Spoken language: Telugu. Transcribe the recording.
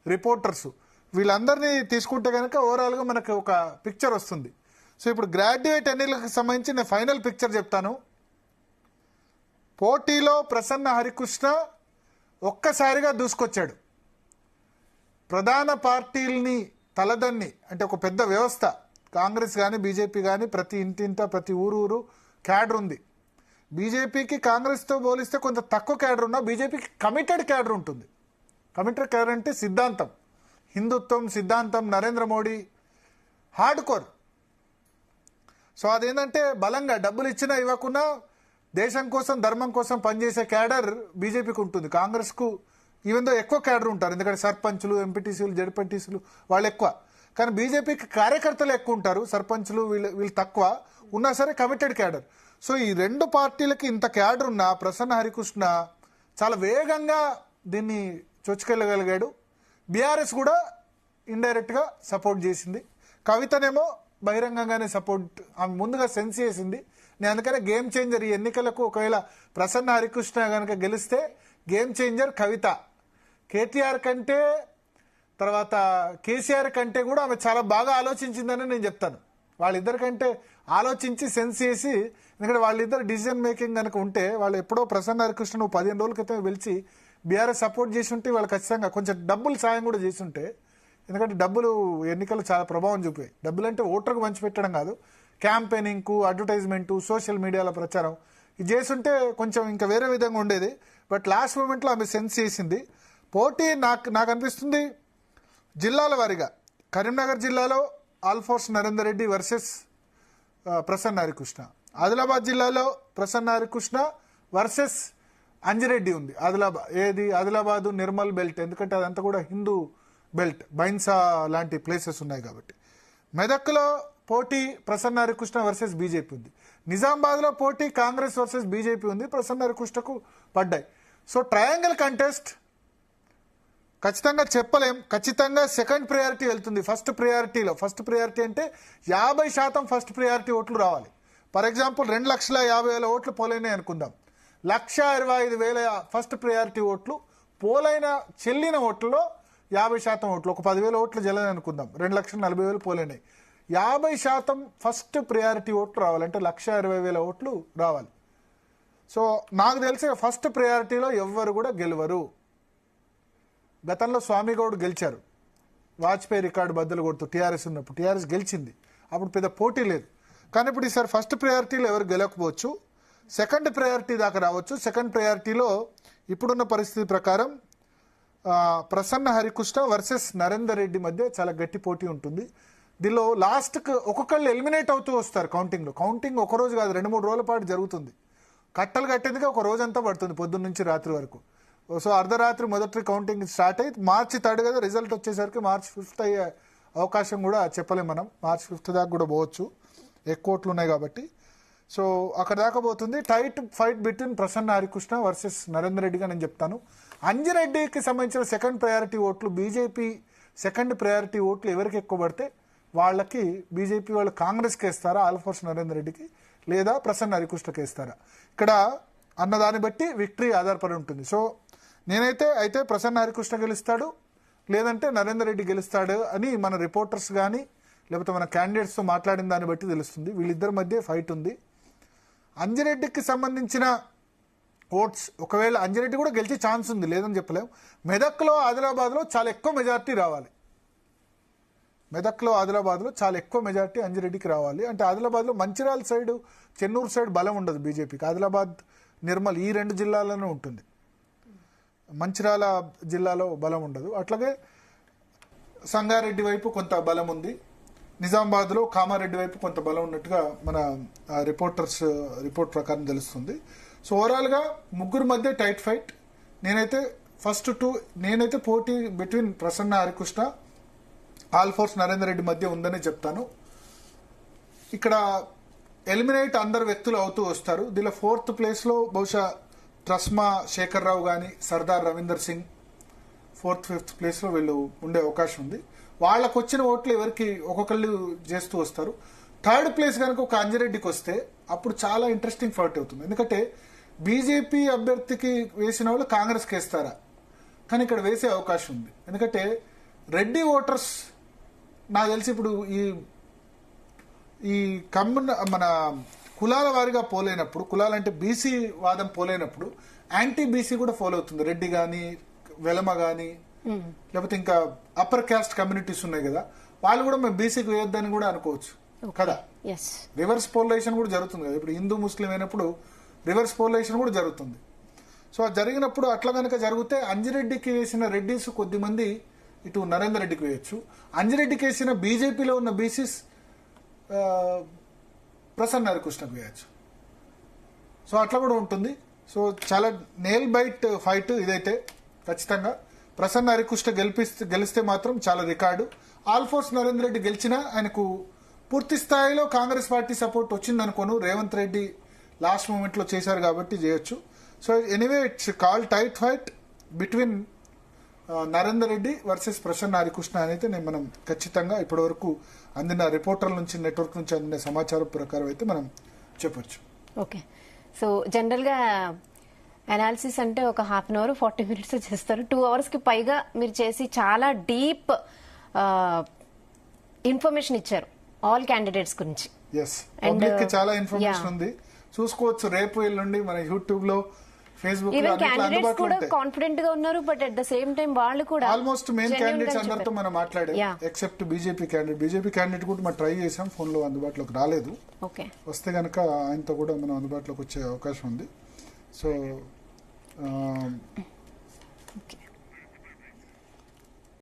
రిపోర్టర్స్, వీళ్ళందరినీ తీసుకుంటే కనుక ఓవరాల్గా మనకు ఒక పిక్చర్ వస్తుంది. సో ఇప్పుడు గ్రాడ్యుయేట్ ఎన్నికలకు సంబంధించి నేను ఫైనల్ పిక్చర్ చెప్తాను. పోటీలో ప్రసన్న హరికృష్ణ ఒక్కసారిగా దూసుకొచ్చాడు. ప్రధాన పార్టీలని తలదన్ని, అంటే ఒక పెద్ద వ్యవస్థ, కాంగ్రెస్ కానీ బీజేపీ కానీ ప్రతి ఇంటింట ప్రతి ఊరు క్యాడర్ ఉంది. బీజేపీకి కాంగ్రెస్తో పోలిస్తే కొంత తక్కువ క్యాడర్ ఉన్నా బీజేపీకి కమిటెడ్ క్యాడర్ ఉంటుంది. కమిటెడ్ క్యాడర్ అంటే సిద్ధాంతం, హిందుత్వం సిద్ధాంతం, Narendra Modi hard core. So అదేంటంటే బలంగా డబ్బులు ఇచ్చినా ఇవ్వకున్నా దేశం కోసం ధర్మం కోసం పనిచేసే క్యాడర్ బీజేపీకి ఉంటుంది. కాంగ్రెస్కు ఈవెందో ఎక్కువ క్యాడర్ ఉంటారు, ఎందుకంటే సర్పంచులు, ఎంపీటీసీలు, జడ్పీటీసీలు వాళ్ళు ఎక్కువ. కానీ బీజేపీకి కార్యకర్తలు ఎక్కువ ఉంటారు, సర్పంచులు వీళ్ళు తక్కువ ఉన్నా సరే కమిటెడ్ క్యాడర్. సో ఈ రెండు పార్టీలకి ఇంత క్యాడర్ ఉన్న ప్రసన్న హరికృష్ణ చాలా వేగంగా దీన్ని చొచ్చుకెళ్ళగలిగాడు. బీఆర్ఎస్ కూడా ఇండైరెక్ట్గా సపోర్ట్ చేసింది. కవితనేమో బహిరంగంగానే సపోర్ట్, ఆమె ముందుగా సెన్స్ చేసింది. నేను అందుకనే గేమ్ చేంజర్ ఈ ఎన్నికలకు ఒకవేళ ప్రసన్న హరికృష్ణ కనుక గెలిస్తే గేమ్ చేంజర్ కవిత. కేటీఆర్ కంటే తర్వాత కేసీఆర్ కంటే కూడా ఆమె చాలా బాగా ఆలోచించిందని నేను చెప్తాను. వాళ్ళిద్దరికంటే ఆలోచించి సెన్స్ చేసి, ఎందుకంటే వాళ్ళిద్దరు డిసిజన్ మేకింగ్ కనుక ఉంటే వాళ్ళు ఎప్పుడో ప్రసన్న హరికృష్ణ నువ్వు 15 రోజుల క్రితం పిలిచి బీఆర్ఎస్ సపోర్ట్ చేసి ఉంటే వాళ్ళు ఖచ్చితంగా కొంచెం డబ్బులు సాయం కూడా చేసి ఉంటే, ఎందుకంటే డబ్బులు ఎన్నికలు చాలా ప్రభావం చూపాయి. డబ్బులు అంటే ఓటర్కు పంచిపెట్టడం కాదు, క్యాంపెయినింగ్కు, అడ్వర్టైజ్మెంటు, సోషల్ మీడియాలో ప్రచారం ఇది చేస్తుంటే కొంచెం ఇంకా వేరే విధంగా ఉండేది. బట్ లాస్ట్ మూమెంట్లో ఆమె సెన్స్ చేసింది. పోటీ నాకు అనిపిస్తుంది జిల్లాల వారీగా. కరీంనగర్ జిల్లాలో ఆల్ఫోర్స్ నరేందర్ రెడ్డి వర్సెస్ ప్రసన్న హరికృష్ణ. ఆదిలాబాద్ జిల్లాలో ప్రసన్న హరికృష్ణ వర్సెస్ అంజిరెడ్డి ఉంది. ఆదిలాబాదు నిర్మల్ బెల్ట్, ఎందుకంటే అదంతా కూడా హిందూ బెల్ట్, బైన్సా లాంటి ప్లేసెస్ ఉన్నాయి కాబట్టి. మెదక్లో పోటీ ప్రసన్న హరికృష్ణ వర్సెస్ బీజేపీ ఉంది. నిజామాబాద్లో పోటీ కాంగ్రెస్ వర్సెస్ బీజేపీ ఉంది, ప్రసన్న హరికృష్ణకు పడ్డాయి. సో ట్రయాంగిల్ కంటెస్ట్ ఖచ్చితంగా చెప్పలేం. ఖచ్చితంగా సెకండ్ ప్రయారిటీ వెళ్తుంది. ఫస్ట్ ప్రయారిటీ అంటే 50% ఫస్ట్ ప్రయారిటీ ఓట్లు రావాలి. ఫర్ ఎగ్జాంపుల్ 2,50,000 ఓట్లు పోలైనాయి అనుకుందాం. 1,25,000 ఫస్ట్ ప్రయారిటీ ఓట్లు పోలైన చెల్లిన ఓట్లలో 50% ఓట్లు, ఒక 10,000 ఓట్లు జల్లని అనుకుందాం, 2,40,000 పోలైనాయి. 50% ఫస్ట్ ప్రయారిటీ ఓట్లు రావాలంటే 1,20,000 ఓట్లు రావాలి. సో నాకు తెలిసి ఫస్ట్ ప్రయారిటీలో ఎవ్వరు కూడా గెలవరు. గతంలో స్వామిగౌడ్ గెలిచారు, వాజ్పేయి రికార్డు బద్దలు కొడుతూ టీఆర్ఎస్ ఉన్నప్పుడు. టీఆర్ఎస్ గెలిచింది, అప్పుడు పెద్ద పోటీ లేదు. కానీ ఇప్పుడు ఈసారి ఫస్ట్ ప్రయారిటీలో ఎవరు గెలవకపోవచ్చు, సెకండ్ ప్రయారిటీ దాకా రావచ్చు. సెకండ్ ప్రయారిటీలో ఇప్పుడున్న పరిస్థితి ప్రకారం ప్రసన్న హరికృష్ణ వర్సెస్ నరేందర్ రెడ్డి మధ్య చాలా గట్టి పోటీ ఉంటుంది. దీనిలో లాస్ట్కి ఒక్కొక్కళ్ళు ఎలిమినేట్ అవుతూ వస్తారు కౌంటింగ్లో. కౌంటింగ్ ఒక రోజు కాదు, 2-3 రోజుల పాటు జరుగుతుంది. కట్టలు కట్టేందుకే ఒక రోజంతా పడుతుంది, పొద్దున్న నుంచి రాత్రి వరకు. సో అర్ధరాత్రి మొదటి కౌంటింగ్ స్టార్ట్ అయ్యి March 3 కదా రిజల్ట్ వచ్చేసరికి March 5 అయ్యే అవకాశం కూడా చెప్పలేం మనం. March 5 దాకా కూడా పోవచ్చు, ఎక్కువ ఓట్లు ఉన్నాయి కాబట్టి. సో అక్కడ దాకా పోతుంది. Tight fight between Prasanna Harikrishna versus Narender రెడ్డిగా నేను చెప్తాను. అంజిరెడ్డికి సంబంధించిన సెకండ్ ప్రయారిటీ ఓట్లు, బీజేపీ సెకండ్ ప్రయారిటీ ఓట్లు ఎవరికి ఎక్కువ పడితే వాళ్ళకి బీజేపీ వాళ్ళు కాంగ్రెస్కి వేస్తారా, ఆల్ఫోర్స్ నరేందర్ రెడ్డికి, లేదా ప్రసన్న హరికృష్ణకి వేస్తారా, ఇక్కడ అన్నదాన్ని బట్టి విక్టరీ ఆధారపడి ఉంటుంది. సో నేనైతే ప్రసన్న హరికృష్ణ గెలుస్తాడు, లేదంటే నరేందర్ రెడ్డి గెలుస్తాడు అని మన రిపోర్టర్స్ కానీ లేకపోతే మన క్యాండిడేట్స్తో మాట్లాడిన దాన్ని బట్టి తెలుస్తుంది. వీళ్ళిద్దరి మధ్య ఫైట్ ఉంది. అంజిరెడ్డికి సంబంధించిన ఓట్స్ ఒకవేళ అంజిరెడ్డి కూడా గెలిచే ఛాన్స్ ఉంది, లేదని చెప్పలేము. మెదక్లో ఆదిలాబాద్లో చాలా ఎక్కువ మెజార్టీ రావాలి. చాలా ఎక్కువ మెజార్టీ అంజిరెడ్డికి రావాలి. అంటే ఆదిలాబాద్లో మంచిర్యాల సైడ్, చెన్నూరు సైడ్ బలం ఉండదు బీజేపీకి. ఆదిలాబాద్, నిర్మల్ ఈ 2 జిల్లాల్లోనే ఉంటుంది. మంచిర్యాల జిల్లాలో బలం ఉండదు. అట్లాగే సంగారెడ్డి వైపు కొంత బలం ఉంది. నిజామాబాద్లో కామారెడ్డి వైపు కొంత బలం ఉన్నట్టుగా మన రిపోర్ట్ ప్రకారం తెలుస్తుంది. సో ఓవరాల్గా ముగ్గురు మధ్య టైట్ ఫైట్. నేనైతే పోటీ బిట్వీన్ ప్రసన్న హరికృష్ణ, ఆల్ఫోర్స్ నరేందర్ రెడ్డి మధ్య ఉందని చెప్తాను. ఇక్కడ ఎలిమినేట్ అందరు వ్యక్తులు అవుతూ వస్తారు. దీనిలో 4th ప్లేస్లో బహుశా ట్రస్మా శేఖర్ రావు కానీ సర్దార్ రవీందర్ సింగ్ 4th, 5th ప్లేస్లో వీళ్ళు ఉండే అవకాశం ఉంది. వాళ్ళకు వచ్చిన ఓట్లు ఎవరికి ఒక్కొక్కళ్ళు చేస్తూ వస్తారు. 3rd ప్లేస్ కనుక ఒక అంజిరెడ్డికి వస్తే అప్పుడు చాలా ఇంట్రెస్టింగ్ ఫైట్ అవుతుంది. ఎందుకంటే బీజేపీ అభ్యర్థికి వేసిన వాళ్ళు కాంగ్రెస్కి వేస్తారా, కానీ ఇక్కడ వేసే అవకాశం ఉంది. ఎందుకంటే రెడ్డి ఓటర్స్ నాకు తెలిసి ఇప్పుడు ఈ మన కులాల వారిగా పోలేనప్పుడు, కులాలంటే బీసీ వాదం పోలేనప్పుడు యాంటీ బీసీ కూడా ఫాలో అవుతుంది. రెడ్డి కానీ, వెలమ కానీ, లేకపోతే ఇంకా అప్పర్ క్యాస్ట్ కమ్యూనిటీస్ ఉన్నాయి కదా, వాళ్ళు కూడా మేము బీసీకి వేయొద్దని కూడా అనుకోవచ్చు కదా. రివర్స్ పోలరైజేషన్ కూడా జరుగుతుంది కదా. ఇప్పుడు హిందూ ముస్లిం అయినప్పుడు రివర్స్ పోలరైజేషన్ కూడా జరుగుతుంది. సో అది జరిగినప్పుడు అట్లా కనుక జరిగితే అంజిరెడ్డికి వేసిన రెడ్డిస్ కొద్దిమంది ఇటు నరేందర్ రెడ్డికి వేయచ్చు. అంజిరెడ్డికి వేసిన బీజేపీలో ఉన్న బీసీస్ ప్రసన్న హరికృష్ణకు వేయచ్చు. సో అట్లా కూడా ఉంటుంది. సో చాలా నేల్ బైట్ ఫైట్ ఇదైతే. ఖచ్చితంగా ప్రసన్న హరికృష్ణ గెలిస్తే మాత్రం చాలా రికార్డు. ఆల్ఫోర్స్ నరేందర్ రెడ్డి గెలిచినా ఆయనకు పూర్తి స్థాయిలో కాంగ్రెస్ పార్టీ సపోర్ట్ వచ్చిందనుకోను. రేవంత్ రెడ్డి లాస్ట్ మూమెంట్ లో చేశారు కాబట్టి చేయొచ్చు. So anyway it's call tight fight between Narender Reddy versus Prasanna Harikrishna అయితే మనం ఖచ్చితంగా ఇప్పటివరకు అందిన రిపోర్టర్ల నుంచి, నెట్వర్క్ నుంచి అందిన సమాచారం ప్రకారం అయితే మనం చెప్పొచ్చు. ఓకే. సో జనరల్ గా అనాలిసిస్ అంటే ఒక హాఫ్ అన్ అవర్ 40 minutes చేస్తారు. 2 hours కి పైగా మీరు చేసి చాలా డీప్ ఇన్ఫర్మేషన్ ఇచ్చారు ఆల్ క్యాండిడేట్స్ గురించి. పబ్లిక్ కి చాలా ఇన్ఫర్మేషన్ ఉంది, చూసుకోవచ్చు. రేపు ఎల్లుండి మన యూట్యూబ్ లో, ఫేస్బుక్ లో క్యాండిడేట్స్ కూడా కాన్ఫిడెంట్ గా ఉన్నారు. But at the same time వాళ్ళు కూడా ఆల్మోస్ట్ మెయిన్ క్యాండిడేట్స్ అందరితో మనం మాట్లాడాం ఎక్సెప్ట్ బీజేపీ క్యాండిడేట్ కూడా మనం ట్రై చేసాం, ఫోన్ లో అందుబాటులోకి రాలేదు. వస్తే గనక ఆయనతో కూడా మనం అందుబాటులోకి వచ్చే అవకాశం ఉంది. సో